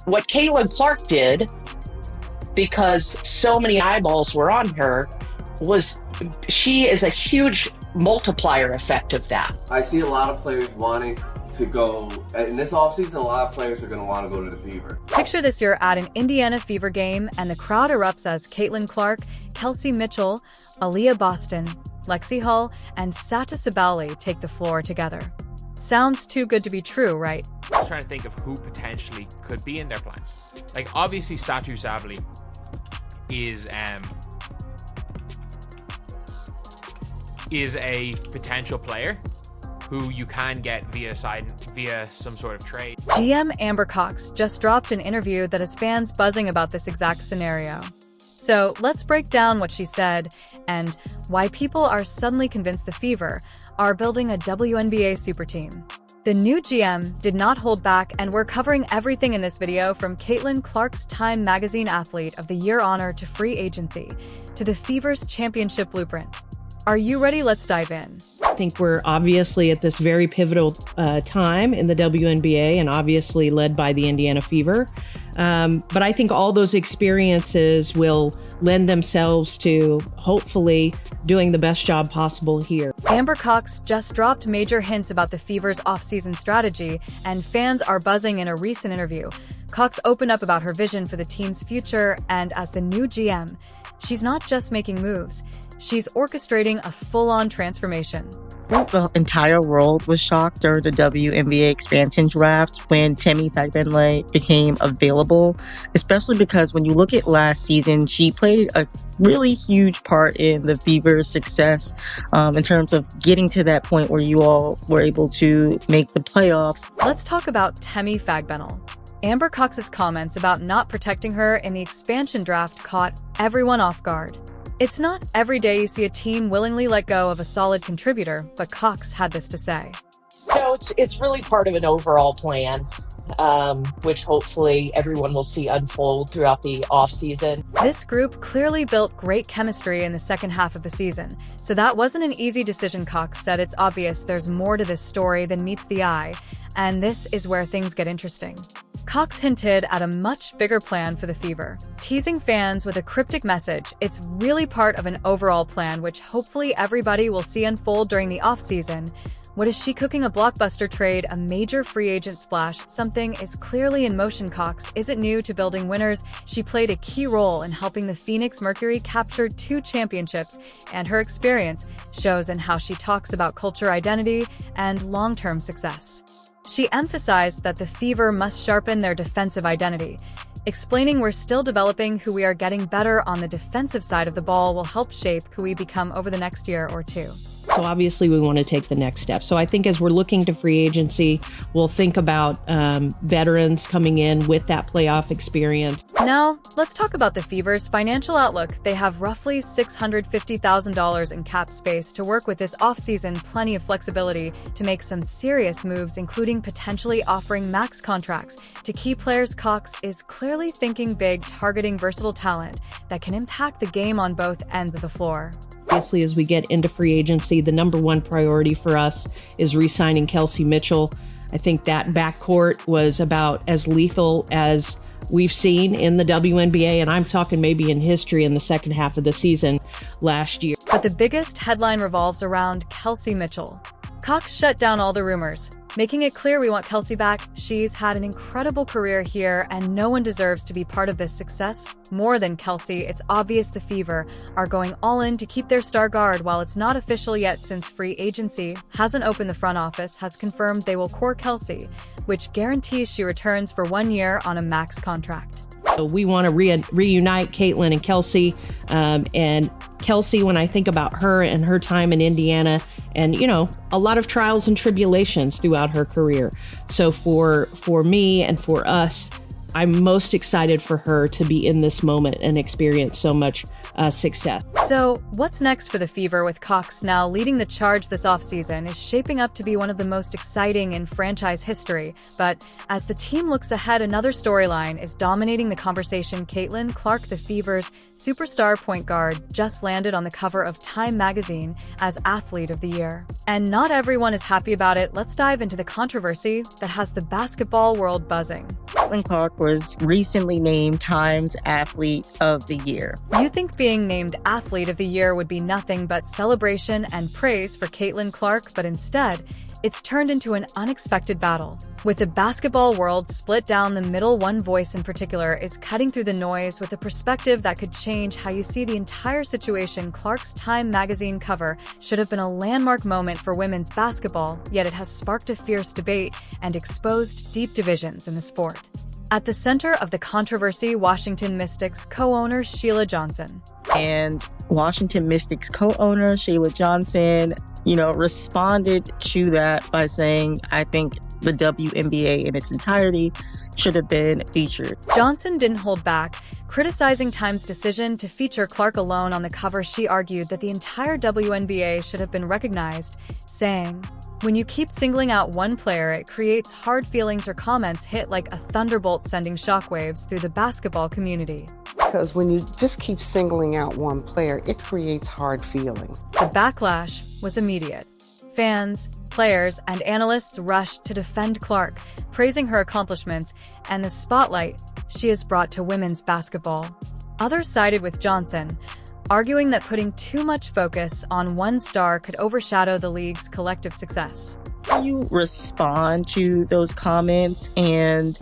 What Caitlin Clark did, because so many eyeballs were on her, was she is a huge multiplier effect of that. I see a lot of players wanting to go, in this offseason, a lot of players are going to want to go to the Fever. Picture this: you're at an Indiana Fever game, and the crowd erupts as Caitlin Clark, Kelsey Mitchell, Aaliyah Boston, Lexi Hull, and Sata Sabali take the floor together. Sounds too good to be true, right? I was trying to think of who potentially could be in their plans. Like, obviously, Satu Sabali is a potential player who you can get via some sort of trade. GM Amber Cox just dropped an interview that has fans buzzing about this exact scenario. So let's break down what she said and why people are suddenly convinced the Fever are building a WNBA super team. The new GM did not hold back, and we're covering everything in this video, from Caitlin Clark's Time Magazine Athlete of the Year honor to free agency to the Fever's championship blueprint. Are you ready? Let's dive in. I think we're obviously at this very pivotal time in the WNBA, and obviously led by the Indiana Fever. But I think all those experiences will lend themselves to hopefully doing the best job possible here. Amber Cox just dropped major hints about the Fever's offseason strategy, and fans are buzzing. In a recent interview, Cox opened up about her vision for the team's future, and as the new GM, she's not just making moves, she's orchestrating a full-on transformation. The entire world was shocked during the WNBA expansion draft when Tammy Fagbenle became available, especially because when you look at last season, she played a really huge part in the Fever's success in terms of getting to that point where you all were able to make the playoffs. Let's talk about Tammy Fagbenle. Amber Cox's comments about not protecting her in the expansion draft caught everyone off guard. It's not every day you see a team willingly let go of a solid contributor, but Cox had this to say. No, it's really part of an overall plan, which hopefully everyone will see unfold throughout the offseason. This group clearly built great chemistry in the second half of the season, so that wasn't an easy decision. Cox said it's obvious there's more to this story than meets the eye, and this is where things get interesting. Cox hinted at a much bigger plan for the Fever, teasing fans with a cryptic message. It's really part of an overall plan, which hopefully everybody will see unfold during the offseason. What is she cooking? A blockbuster trade, a major free agent splash? Something is clearly in motion. Cox isn't new to building winners. She played a key role in helping the Phoenix Mercury capture 2 championships, and her experience shows in how she talks about culture, identity, and long-term success. She emphasized that the Fever must sharpen their defensive identity, explaining we're still developing. Who we are getting better on the defensive side of the ball will help shape who we become over the next year or two. So obviously we want to take the next step. So I think as we're looking to free agency, we'll think about veterans coming in with that playoff experience. Now, let's talk about the Fever's financial outlook. They have roughly $650,000 in cap space to work with this offseason, plenty of flexibility to make some serious moves, including potentially offering max contracts to key players. Cox is clearly thinking big, targeting versatile talent that can impact the game on both ends of the floor. Obviously, as we get into free agency, the number one priority for us is re-signing Kelsey Mitchell. I think that backcourt was about as lethal as we've seen in the WNBA, and I'm talking maybe in history, in the second half of the season last year. But the biggest headline revolves around Kelsey Mitchell. Cox shut down all the rumors, making it clear we want Kelsey back. She's had an incredible career here, and no one deserves to be part of this success more than Kelsey. It's obvious the Fever are going all in to keep their star guard. While it's not official yet, since free agency hasn't opened, the front office has confirmed they will core Kelsey, which guarantees she returns for 1 year on a max contract. So we want to reunite Caitlin and Kelsey. And Kelsey, when I think about her and her time in Indiana, and, you know, a lot of trials and tribulations throughout her career. So for me and for us, I'm most excited for her to be in this moment and experience so much success. So what's next for the Fever, with Cox now leading the charge this offseason, is shaping up to be one of the most exciting in franchise history. But as the team looks ahead, another storyline is dominating the conversation. Caitlin Clark, the Fever's superstar point guard, just landed on the cover of Time Magazine as Athlete of the Year. And not everyone is happy about it. Let's dive into the controversy that has the basketball world buzzing. Caitlin Clark was recently named Times Athlete of the Year. You think being named Athlete of the Year would be nothing but celebration and praise for Caitlin Clark, but instead, it's turned into an unexpected battle. With the basketball world split down the middle, one voice in particular is cutting through the noise with a perspective that could change how you see the entire situation. Clark's Time magazine cover should have been a landmark moment for women's basketball, yet it has sparked a fierce debate and exposed deep divisions in the sport. At the center of the controversy, Washington Mystics co-owner Sheila Johnson. And Washington Mystics co-owner Sheila Johnson, responded to that by saying, I think the WNBA in its entirety should have been featured. Johnson didn't hold back. Criticizing Time's decision to feature Clark alone on the cover, she argued that the entire WNBA should have been recognized, saying, "When you keep singling out one player, it creates hard feelings." Her comments hit like a thunderbolt, sending shockwaves through the basketball community. Because when you just keep singling out one player, it creates hard feelings. The backlash was immediate. Fans, players, and analysts rushed to defend Clark, praising her accomplishments and the spotlight she has brought to women's basketball. Others sided with Johnson, arguing that putting too much focus on one star could overshadow the league's collective success. How do you respond to those comments, and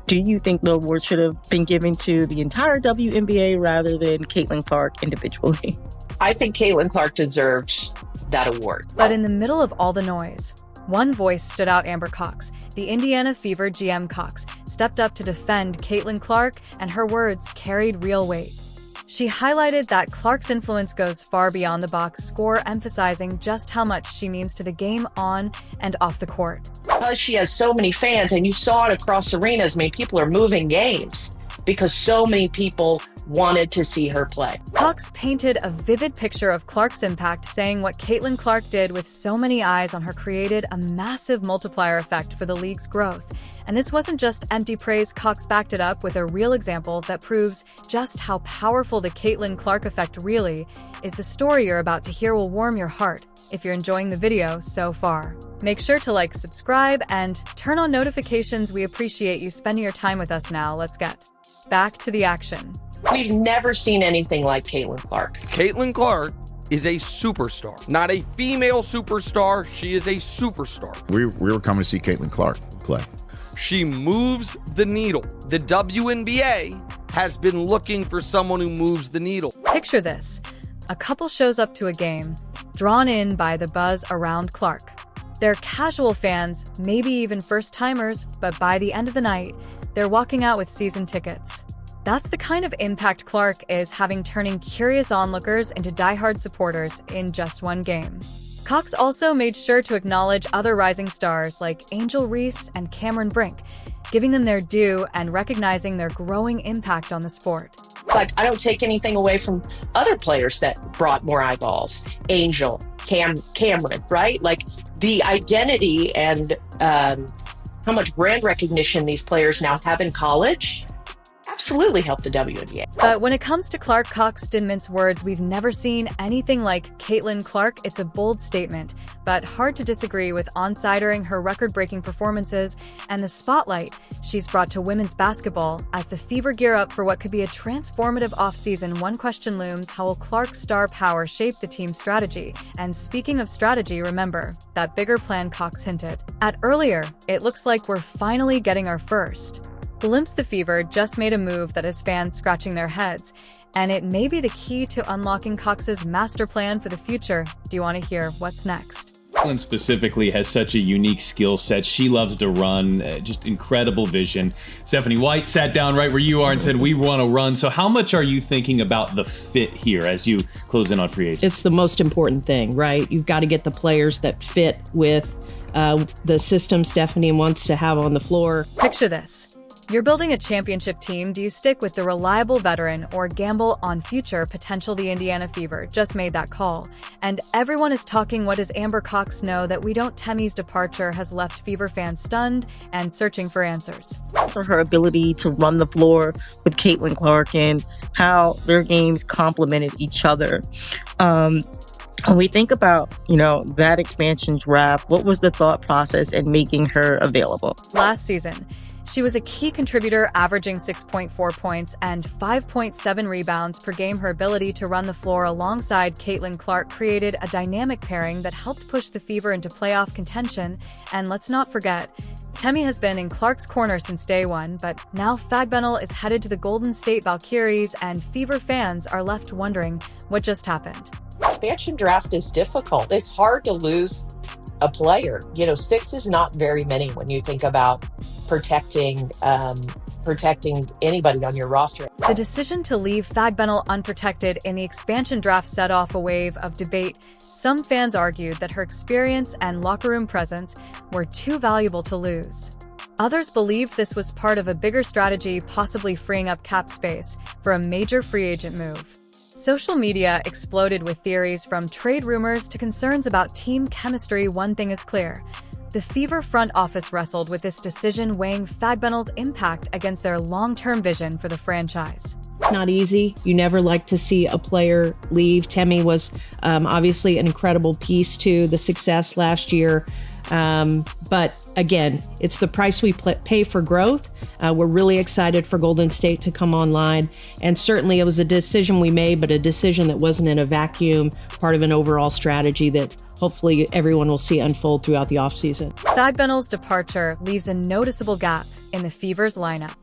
do you think the award should have been given to the entire WNBA rather than Caitlin Clark individually? I think Caitlin Clark deserved that award. But in the middle of all the noise, one voice stood out. Amber Cox, the Indiana Fever GM. Cox stepped up to defend Caitlin Clark, and her words carried real weight. She highlighted that Clark's influence goes far beyond the box score, emphasizing just how much she means to the game on and off the court. Because she has so many fans, and you saw it across arenas, people are moving games because so many people wanted to see her play. Cox painted a vivid picture of Clark's impact, saying what Caitlin Clark did with so many eyes on her created a massive multiplier effect for the league's growth. And this wasn't just empty praise. Cox backed it up with a real example that proves just how powerful the Caitlin Clark effect really is. The story you're about to hear will warm your heart if you're enjoying the video so far. Make sure to like, subscribe, and turn on notifications. We appreciate you spending your time with us. Now, let's get back to the action. We've never seen anything like Caitlin Clark. Caitlin Clark is a superstar, not a female superstar. She is a superstar. We were coming to see Caitlin Clark play. She moves the needle. The WNBA has been looking for someone who moves the needle. Picture this. A couple shows up to a game, drawn in by the buzz around Clark. They're casual fans, maybe even first-timers, but by the end of the night, they're walking out with season tickets. That's the kind of impact Clark is having, turning curious onlookers into diehard supporters in just one game. Cox also made sure to acknowledge other rising stars like Angel Reese and Cameron Brink, giving them their due and recognizing their growing impact on the sport. I don't take anything away from other players that brought more eyeballs. Angel, Cameron, right? The identity and how much brand recognition these players now have in college absolutely helped the WNBA. But when it comes to Clark, Cox didn't mince words. We've never seen anything like Caitlin Clark. It's a bold statement, but hard to disagree with, on-sidering her record-breaking performances and the spotlight she's brought to women's basketball. As the Fever gear up for what could be a transformative offseason, one question looms: how will Clark's star power shape the team's strategy? And speaking of strategy, remember that bigger plan Cox hinted at earlier. It looks like we're finally getting our first glimpse. The Fever just made a move that has fans scratching their heads, and it may be the key to unlocking Cox's master plan for the future. Do you want to hear what's next? Caitlin specifically has such a unique skill set. She loves to run, just incredible vision. Stephanie White sat down right where you are and said, we want to run. So how much are you thinking about the fit here as you close in on free agents? It's the most important thing, right? You've got to get the players that fit with the system Stephanie wants to have on the floor. Picture this. You're building a championship team. Do you stick with the reliable veteran or gamble on future potential? The Indiana Fever just made that call, and everyone is talking. What does Amber Cox know that we don't? Temi's departure has left Fever fans stunned and searching for answers. Also, her ability to run the floor with Caitlin Clark and how their games complemented each other. When we think about, that expansion draft, what was the thought process in making her available? Last season, She was a key contributor, averaging 6.4 points and 5.7 rebounds per game. Her ability to run the floor alongside Caitlin Clark created a dynamic pairing that helped push the Fever into playoff contention. And let's not forget, Temi has been in Clark's corner since day one, but now Fagbennel is headed to the Golden State Valkyries, and Fever fans are left wondering what just happened. Expansion draft is difficult. It's hard to lose a player. 6 is not very many when you think about protecting anybody on your roster. The decision to leave Fagbennel unprotected in the expansion draft set off a wave of debate. Some fans argued that her experience and locker room presence were too valuable to lose. Others believed this was part of a bigger strategy, possibly freeing up cap space for a major free agent move. Social media exploded with theories from trade rumors to concerns about team chemistry. One thing is clear: the Fever front office wrestled with this decision, weighing Fagbennel's impact against their long-term vision for the franchise. Not easy. You never like to see a player leave. Temi was obviously an incredible piece to the success last year. But again, it's the price we pay for growth. We're really excited for Golden State to come online. And certainly it was a decision we made, but a decision that wasn't in a vacuum, part of an overall strategy that hopefully everyone will see unfold throughout the offseason. Fagbennel's departure leaves a noticeable gap in the Fever's lineup.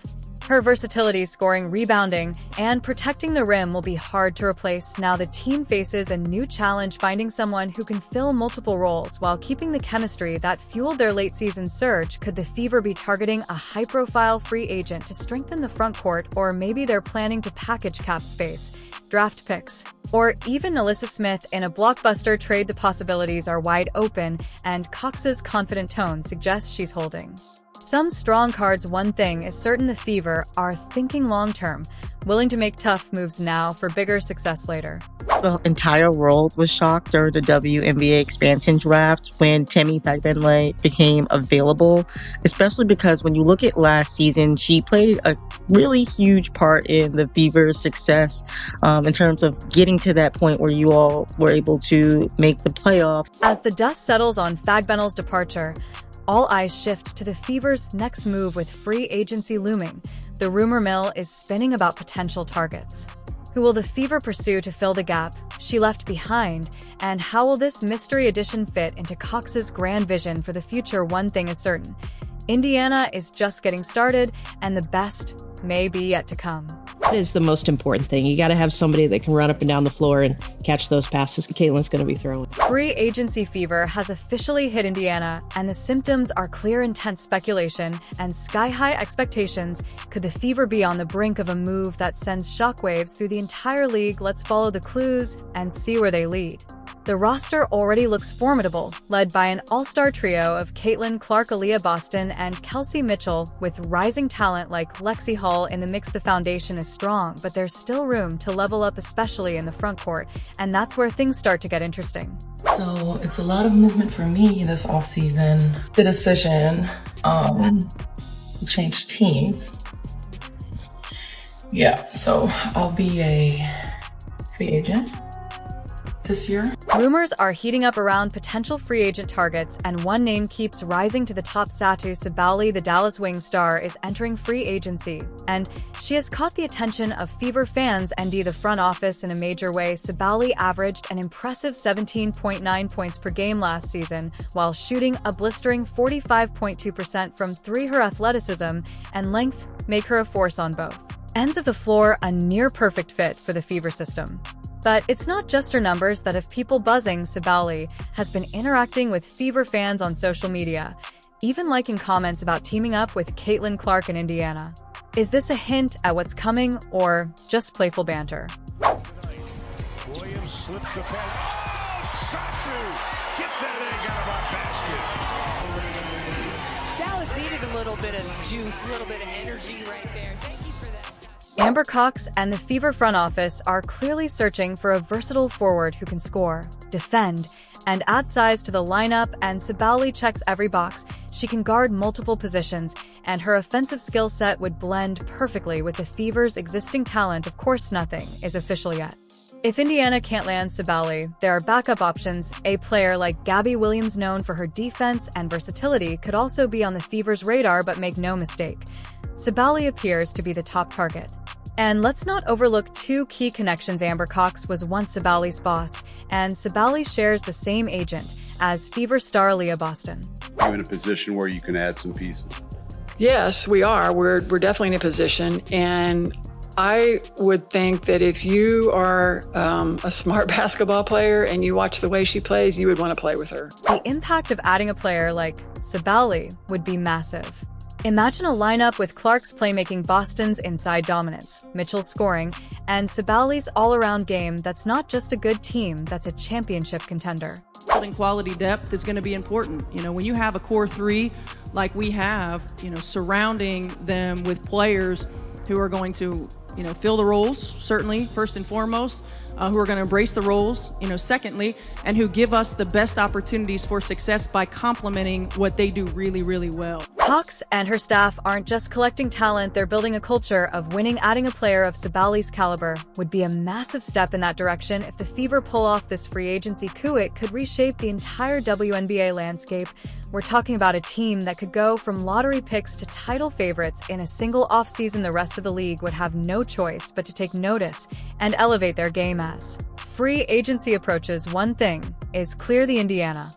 Her versatility, scoring, rebounding, and protecting the rim will be hard to replace. Now the team faces a new challenge, finding someone who can fill multiple roles while keeping the chemistry that fueled their late-season surge. Could the Fever be targeting a high-profile free agent to strengthen the front court, or maybe they're planning to package cap space, draft picks, or even Alyssa Smith in a blockbuster trade? The possibilities are wide open, and Cox's confident tone suggests she's holding some strong cards. One thing is certain: the Fever are thinking long-term, willing to make tough moves now for bigger success later. The entire world was shocked during the WNBA expansion draft when Temi Fagbennel became available, especially because when you look at last season, she played a really huge part in the Fever's success in terms of getting to that point where you all were able to make the playoffs. As the dust settles on Fagbennel's departure, all eyes shift to the Fever's next move. With free agency looming, the rumor mill is spinning about potential targets. Who will the Fever pursue to fill the gap she left behind, and how will this mystery addition fit into Cox's grand vision for the future? One thing is certain: Indiana is just getting started, and the best may be yet to come. That is the most important thing. You got to have somebody that can run up and down the floor and catch those passes Caitlin's going to be throwing. Free agency fever has officially hit Indiana, and the symptoms are clear: intense speculation and sky-high expectations. Could the Fever be on the brink of a move that sends shockwaves through the entire league? Let's follow the clues and see where they lead. The roster already looks formidable, led by an all-star trio of Caitlin Clark, Aaliyah Boston, and Kelsey Mitchell. With rising talent like Lexi Hall in the mix, the foundation is strong, but there's still room to level up, especially in the front court, and that's where things start to get interesting. So it's a lot of movement for me this offseason. The decision to change teams. Yeah, so I'll be a free agent this year. Rumors are heating up around potential free agent targets, and one name keeps rising to the top. Satou Sabally, the Dallas Wings star, is entering free agency, and she has caught the attention of Fever fans and the front office in a major way. Sabally averaged an impressive 17.9 points per game last season, while shooting a blistering 45.2% from three. Her athleticism and length make her a force on both ends of the floor, a near-perfect fit for the Fever system. But it's not just her numbers that have people buzzing. Sabally has been interacting with Fever fans on social media, even liking comments about teaming up with Caitlin Clark in Indiana. Is this a hint at what's coming, or just playful banter? Williams slips the pen. Oh, Satou! Get that egg out of our basket. Dallas needed a little bit of juice, a little bit of energy right there. Thank you for that. Amber Cox and the Fever front office are clearly searching for a versatile forward who can score, defend, and add size to the lineup, and Sabally checks every box. She can guard multiple positions, and her offensive skill set would blend perfectly with the Fever's existing talent. Of course, nothing is official yet, If Indiana can't land Sabally, there are backup options. A player like Gabby Williams, known for her defense and versatility, could also be on the Fever's radar, but make no mistake, Sabally appears to be the top target. And let's not overlook two key connections. Amber Cox was once Sabally's boss, and Sabally shares the same agent as Fever star Leah Boston. You're in a position where you can add some pieces. Yes, we are. We're definitely in a position, and I would think that if you are a smart basketball player and you watch the way she plays, you would want to play with her. The impact of adding a player like Sabally would be massive. Imagine a lineup with Clark's playmaking, Boston's inside dominance, Mitchell's scoring, and Sabally's all-around game. That's not just a good team, that's a championship contender. Building quality depth is going to be important. You know, when you have a core three like we have, surrounding them with players who are going to, fill the roles, certainly, first and foremost, who are going to embrace the roles, secondly, and who give us the best opportunities for success by complementing what they do really, really well. Cox and her staff aren't just collecting talent, they're building a culture of winning. Adding a player of Sabally's caliber would be a massive step in that direction. If the Fever pull off this free agency coup, it could reshape the entire WNBA landscape. We're talking about a team that could go from lottery picks to title favorites in a single offseason. The rest of the league would have no choice but to take notice and elevate their game as free agency approaches. One thing is clear: the Indiana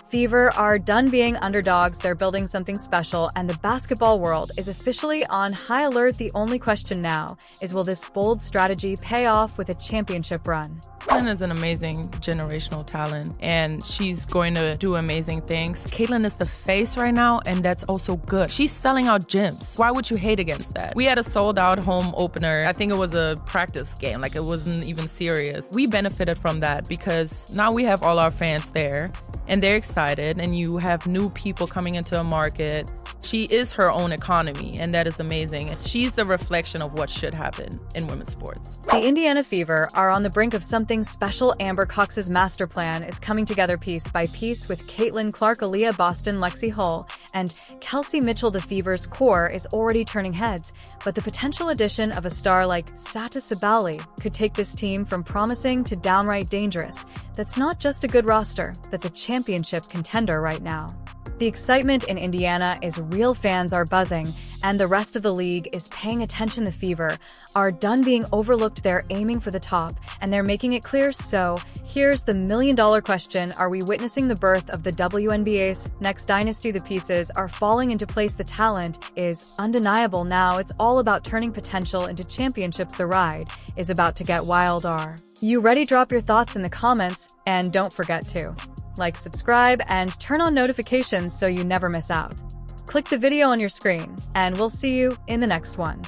Fever are done being underdogs. They're building something special, and the basketball world is officially on high alert. The only question now is, will this bold strategy pay off with a championship run? Caitlin is an amazing generational talent, and she's going to do amazing things. Caitlin is the face right now, and that's also good. She's selling out gyms. Why would you hate against that? We had a sold-out home opener. I think it was a practice game, like it wasn't even serious. We benefited from that because now we have all our fans there, and they're excited, and you have new people coming into a market. She is her own economy, and that is amazing. She's the reflection of what should happen in women's sports. The Indiana Fever are on the brink of something special. Amber Cox's master plan is coming together piece by piece with Caitlin Clark, Aaliyah Boston, Lexi Hull, and Kelsey Mitchell. The Fever's core is already turning heads, but the potential addition of a star like Sata Sabally could take this team from promising to downright dangerous. That's not just a good roster, that's a championship contender right now. The excitement in Indiana is real. Fans are buzzing, and the rest of the league is paying attention. The Fever are done being overlooked. They're aiming for the top, and they're making it clear. So here's the million-dollar question. Are we witnessing the birth of the WNBA's next dynasty? The pieces are falling into place. The talent is undeniable now. It's all about turning potential into championships. The ride is about to get wild. Are you ready? Drop your thoughts in the comments, and don't forget to like, subscribe, and turn on notifications so you never miss out. Click the video on your screen, and we'll see you in the next one.